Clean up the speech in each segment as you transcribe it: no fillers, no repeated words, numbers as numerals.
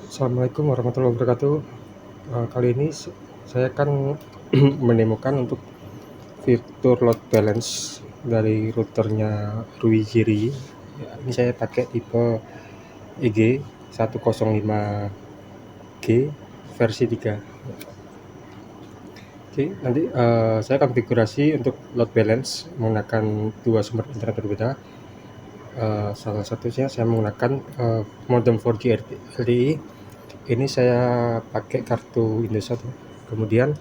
Assalamualaikum warahmatullahi wabarakatuh. Kali ini saya akan menemukan untuk fitur load balance dari routernya Ruijiri. Ya, ini saya pakai tipe EG 105G versi 3. Oke, nanti saya konfigurasi untuk load balance menggunakan dua sumber internet berbeda. Salah satunya saya menggunakan modem 4G LTE. Ini saya pakai kartu Indosat. Kemudian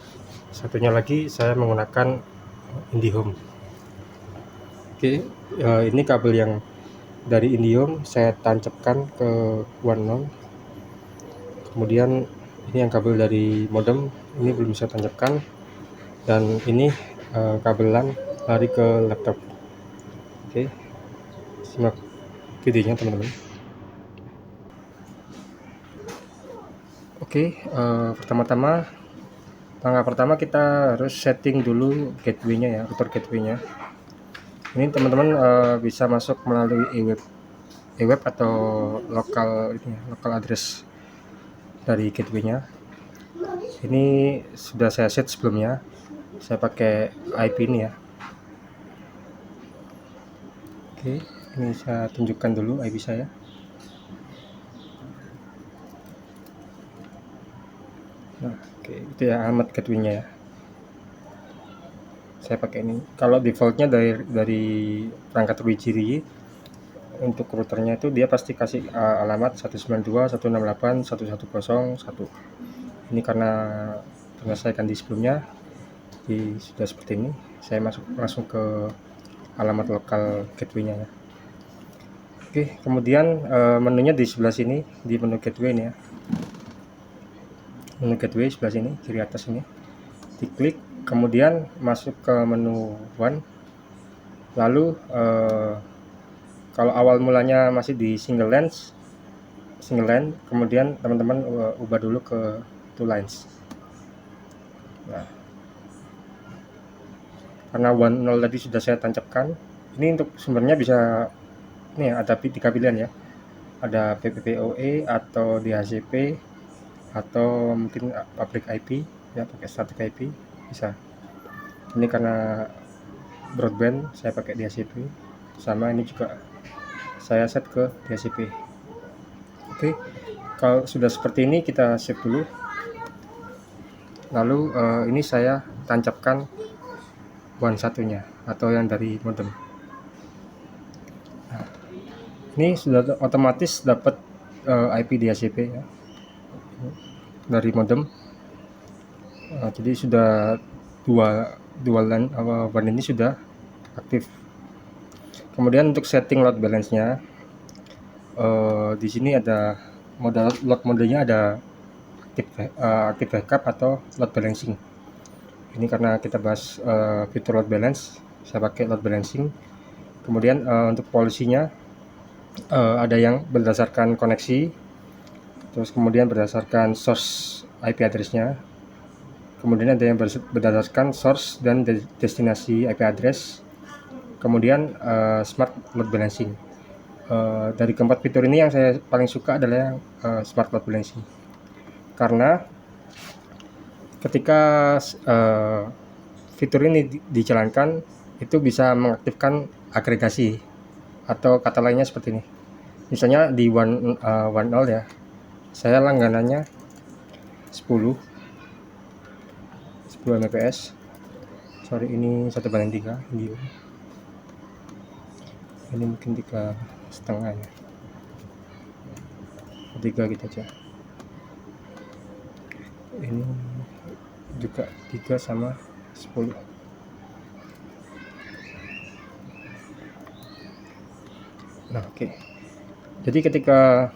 satunya lagi saya menggunakan IndiHome. Oke, ini kabel yang dari IndiHome saya tancapkan ke OneNote. Kemudian ini yang kabel dari modem ini belum saya tancapkan, dan ini kabel LAN lari ke laptop. Oke, simak videonya teman-teman. Oke, pertama-tama langkah pertama kita harus setting dulu gateway-nya ya, router gateway-nya. Ini teman-teman bisa masuk melalui e-web atau lokal address dari gateway-nya. Ini sudah saya set sebelumnya. Saya pakai IP ini ya. Oke, ini saya tunjukkan dulu IP saya. Nah, oke, itu ya alamat gateway-nya ya. Saya pakai ini. Kalau defaultnya dari perangkat Ruijiri, untuk routernya itu dia pasti kasih alamat 192.168.110.1. Ini karena saya ganti sebelumnya, jadi sudah seperti ini. Saya masuk langsung ke alamat lokal gateway-nya ya. Oke, kemudian menunya di sebelah sini, di menu gateway ini ya. Menu gateway sebelah sini, kiri atas ini. Diklik, kemudian masuk ke menu one. Lalu kalau awal mulanya masih di single line, kemudian teman-teman ubah dulu ke two lines. Nah, karena 10 tadi sudah saya tancapkan, ini untuk sumbernya bisa ini ya, ada 3 pilihan ya, ada PPPoE atau DHCP atau mungkin public IP ya, pakai static IP bisa. Ini karena broadband saya pakai DHCP, sama ini juga saya set ke DHCP. Oke, kalau sudah seperti ini kita save dulu. Lalu ini saya tancapkan one satunya atau yang dari modem. Nah, ini sudah otomatis dapat IP DHCP ya, dari modem. Jadi sudah dua LAN WAN ini sudah aktif. Kemudian untuk setting load balance-nya, di sini ada load modenya ada aktif backup atau load balancing. Ini karena kita bahas fitur load balance, saya pakai load balancing. Kemudian untuk polisinya ada yang berdasarkan koneksi, terus kemudian berdasarkan source IP address-nya, kemudian ada yang berdasarkan source dan destinasi IP address, kemudian smart load balancing. Dari keempat fitur ini yang saya paling suka adalah yang smart load balancing, karena ketika fitur ini dijalankan itu bisa mengaktifkan agregasi, atau kata lainnya seperti ini. Misalnya di one ya, saya langganannya 10 Mbps. Sorry, ini 1/3 ini mungkin 3,5 ya, 3 gitu aja. Ini juga 3 sama 10. Nah, oke. Jadi ketika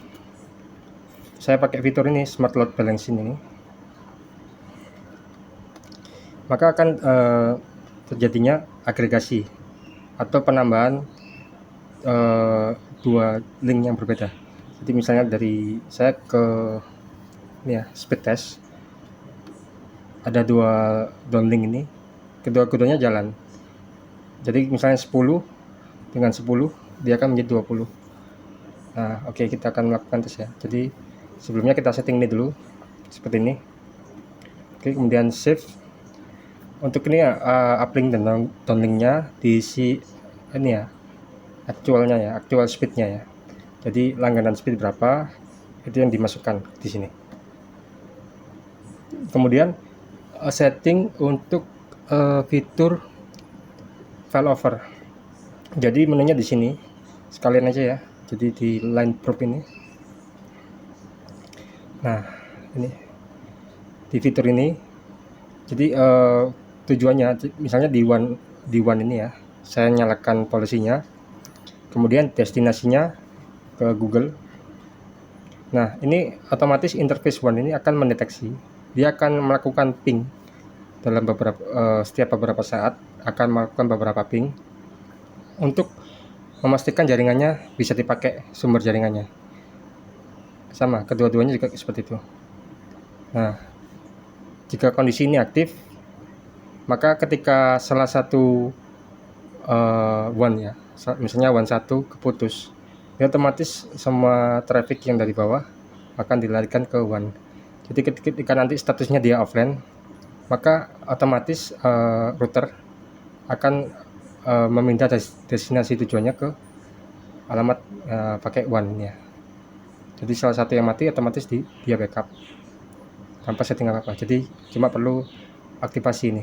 saya pakai fitur ini, smart load balancing ini, maka akan terjadinya agregasi atau penambahan dua link yang berbeda. Jadi misalnya dari saya ke ini ya, speed test, ada 2 downlink ini, kedua-keduanya jalan. Jadi misalnya 10 dengan 10 dia akan menjadi 20. Nah, oke, kita akan melakukan tes ya. Jadi Sebelumnya kita setting ini dulu seperti ini. Oke, kemudian save. Untuk ini ya, uplink dan downlinknya diisi ini ya, aktualnya ya, aktual speednya ya. Jadi langganan speed berapa itu yang dimasukkan di sini. Kemudian setting untuk fitur failover. Jadi menunya di sini sekalian aja ya. Jadi di line prop ini. Nah, ini di fitur ini. Jadi tujuannya misalnya di one ini ya, saya nyalakan polisinya, kemudian destinasinya ke Google. Nah, ini otomatis interface one ini akan mendeteksi, dia akan melakukan ping dalam setiap beberapa saat, akan melakukan beberapa ping untuk memastikan jaringannya bisa dipakai, sumber jaringannya sama, kedua-duanya juga seperti itu. Nah, jika kondisi ini aktif, maka ketika salah satu one ya, misalnya one 1 keputus, ya otomatis semua traffic yang dari bawah akan dilarikan ke one. Jadi ketika nanti statusnya dia offline, maka otomatis router akan meminta destinasi tujuannya ke alamat pakai one ya. Jadi salah satu yang mati otomatis dia backup tanpa setting apa-apa. Jadi cuma perlu aktivasi ini.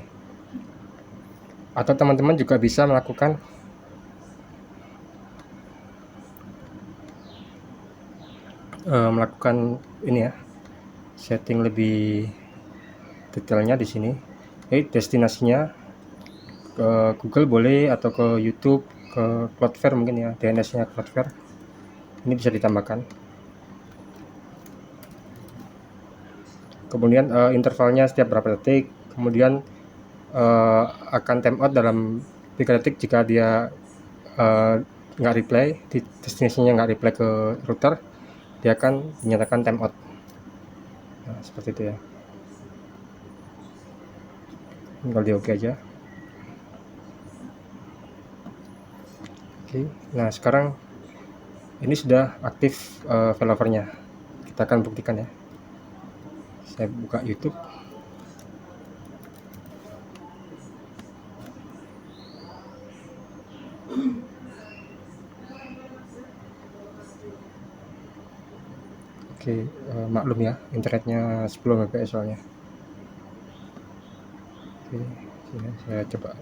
Atau teman-teman juga bisa melakukan ini ya, setting lebih detailnya di sini. Destinasinya ke Google boleh, atau ke YouTube, ke Cloudflare mungkin ya, DNS-nya Cloudflare. Ini bisa ditambahkan. Kemudian intervalnya setiap berapa detik. Kemudian akan timeout dalam 3 detik jika dia nggak reply, destinasinya nggak reply ke router, dia akan dinyatakan timeout. Nah, seperti itu ya. Tinggal di OK aja. Oke, nah sekarang ini sudah aktif failovernya. Kita akan buktikan ya. Saya buka YouTube. Oke, maklum ya, internetnya 10 Mbps soalnya. Oke, sini saya coba.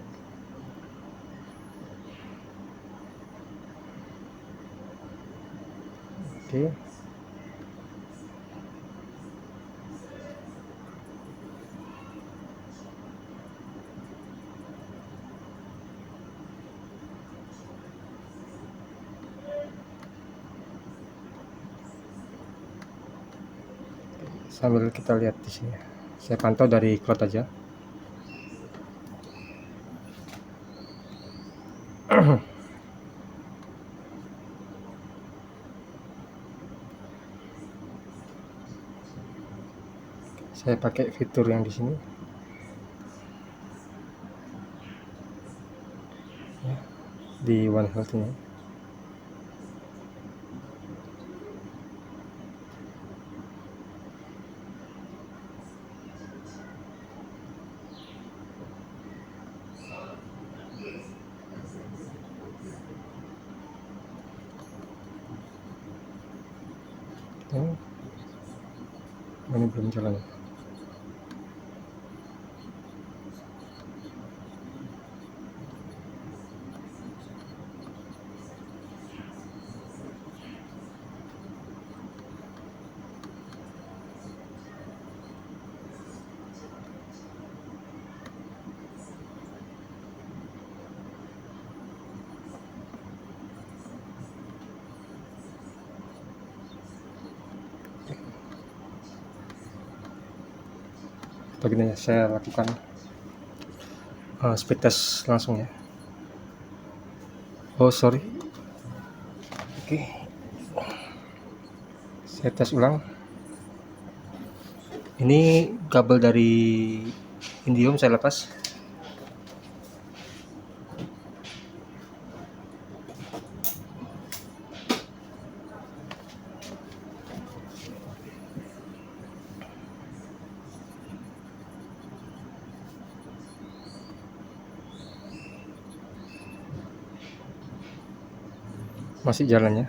Oke. Sambil kita lihat di sini. Saya pantau dari cloud aja. Saya pakai fitur yang di sini. Ya, di One Health ini. Ini belum jalan. Begini ya, saya lakukan speed test langsung ya. Oh sorry. Oke, saya tes ulang. Ini kabel dari Indium saya lepas. masih jalannya,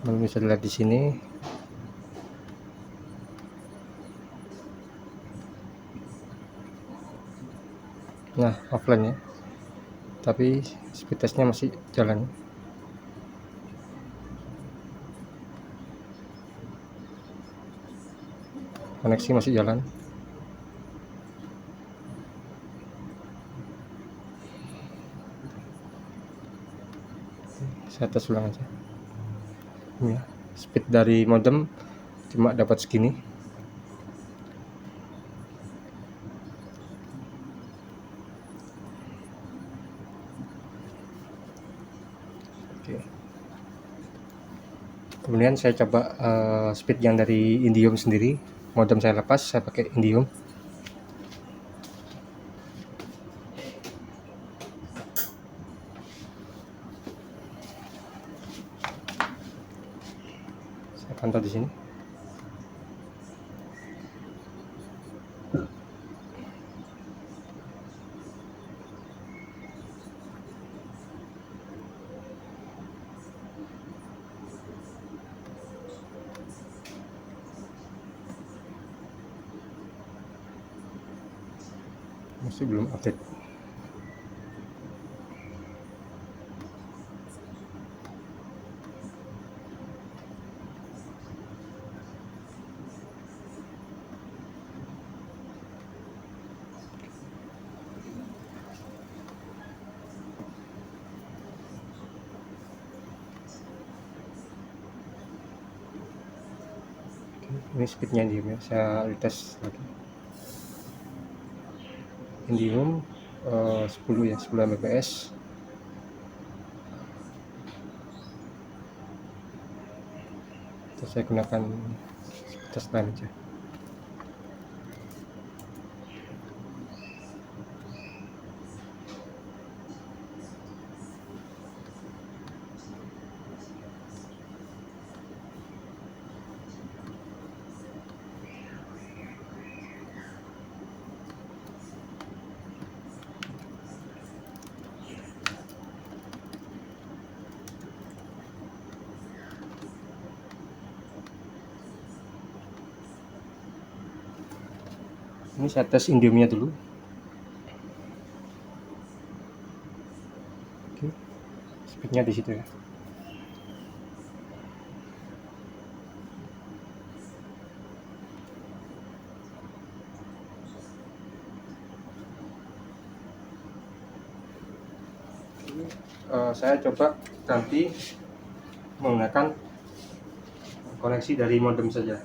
belum bisa dilihat di sini. Nah, offline ya, tapi speed testnya masih jalan. Koneksi masih jalan. Saya tes ulang aja. Ini ya, speed dari modem cuma dapat segini. Oke. Kemudian saya coba speed yang dari Indium sendiri. Modem saya lepas, saya pakai Indium. Saya pantau di sini. Masih belum update. Ini speednya Indium ya, saya tes lagi. Indium 10 ya, 10 Mbps. Terus saya gunakan tes lain aja. Ini saya tes Indiumnya dulu. Oke, speednya di situ ya. Saya coba ganti menggunakan koneksi dari modem saja.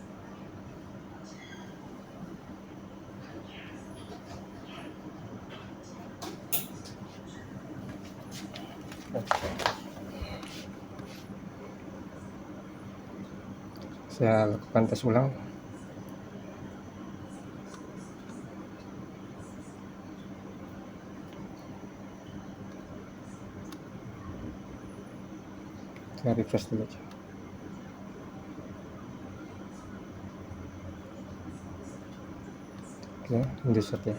Saya lakukan tes ulang. Saya refresh dulu aja. Oke, insert ya.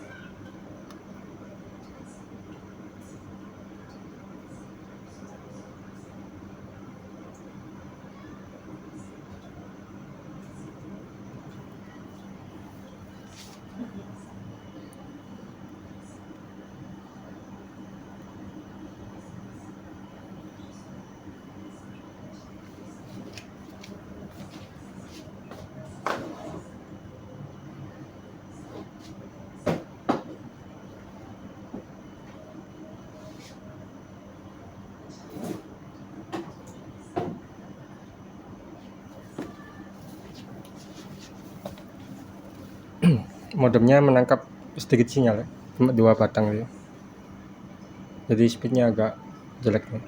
Modemnya menangkap sedikit sinyal ya, cuma 2 batang ya. Jadi speednya agak jelek nih.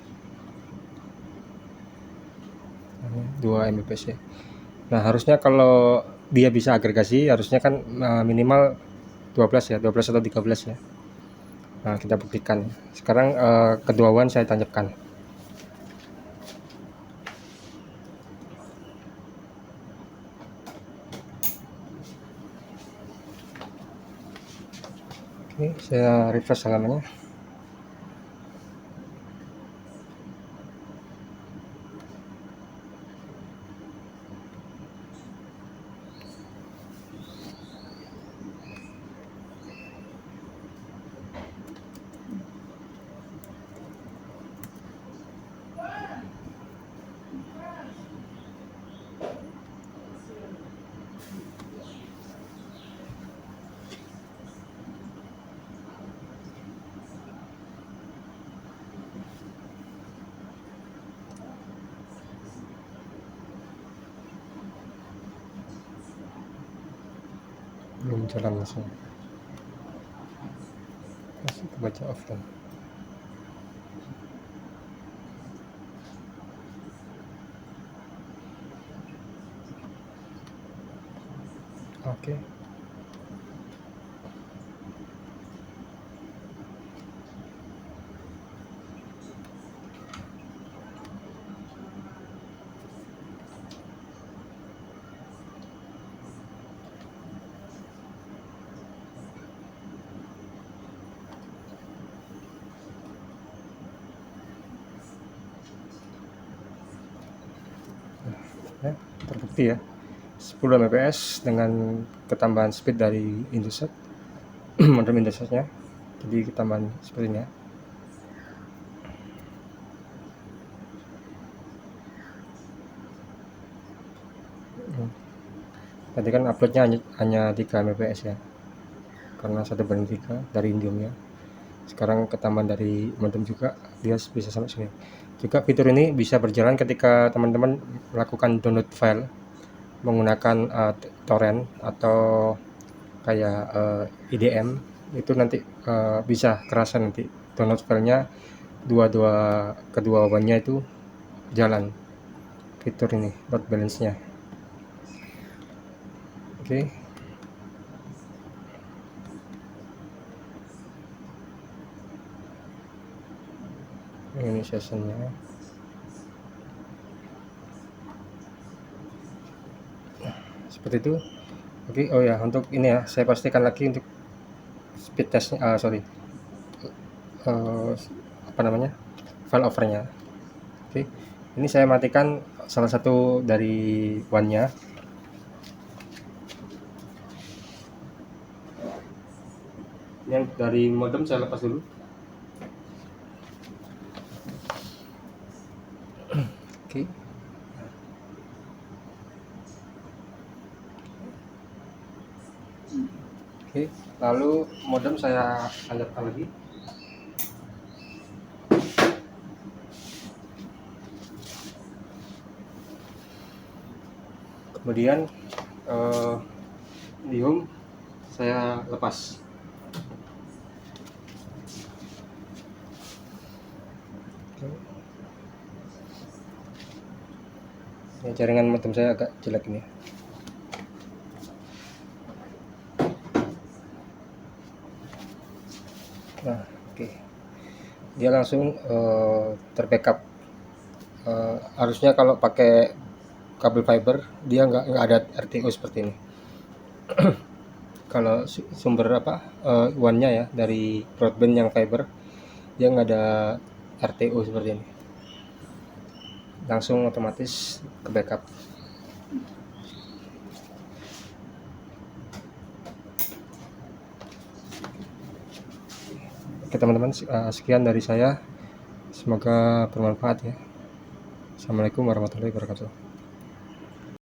2 Mbps ya. Nah, harusnya kalau dia bisa agregasi harusnya kan minimal 12 ya, 12 atau 13 ya. Nah, kita buktikan. Sekarang kedua WAN saya tancapkan. Oke, saya refresh halamannya. belum jalan langsung, masih kebaca offline. Oke. Ya, terbukti ya 10 Mbps dengan ketambahan speed dari Indosat modem Indosatnya, jadi ketambahan seperti ini ya. Tadi kan uploadnya hanya 3 Mbps ya, karena 1/3 dari Indomie. Sekarang ketambahan dari modem juga, dia bisa sampai sini. Juga fitur ini bisa berjalan ketika teman-teman melakukan download file menggunakan torrent atau kayak IDM, itu nanti bisa kerasa nanti download filenya kedua one-nya itu jalan, fitur ini load balance-nya. Oke. Ini sessionnya. Seperti itu. Oke, oh ya, untuk ini ya, saya pastikan lagi untuk speed testnya, apa namanya, file overnya. Oke, ini saya matikan salah satu dari one-nya. Yang dari modem saya lepas dulu. Oke. Oke, lalu modem saya lanjutkan lagi. Kemudian di home saya lepas. Ya, jaringan modem saya agak jelek ini. Nah, oke. Dia langsung terbackup. Harusnya kalau pakai kabel fiber dia nggak ada RTO seperti ini. Kalau sumber one-nya ya dari broadband yang fiber, dia nggak ada RTO seperti ini, langsung otomatis ke backup. Oke teman-teman, sekian dari saya, semoga bermanfaat ya. Assalamualaikum warahmatullahi wabarakatuh.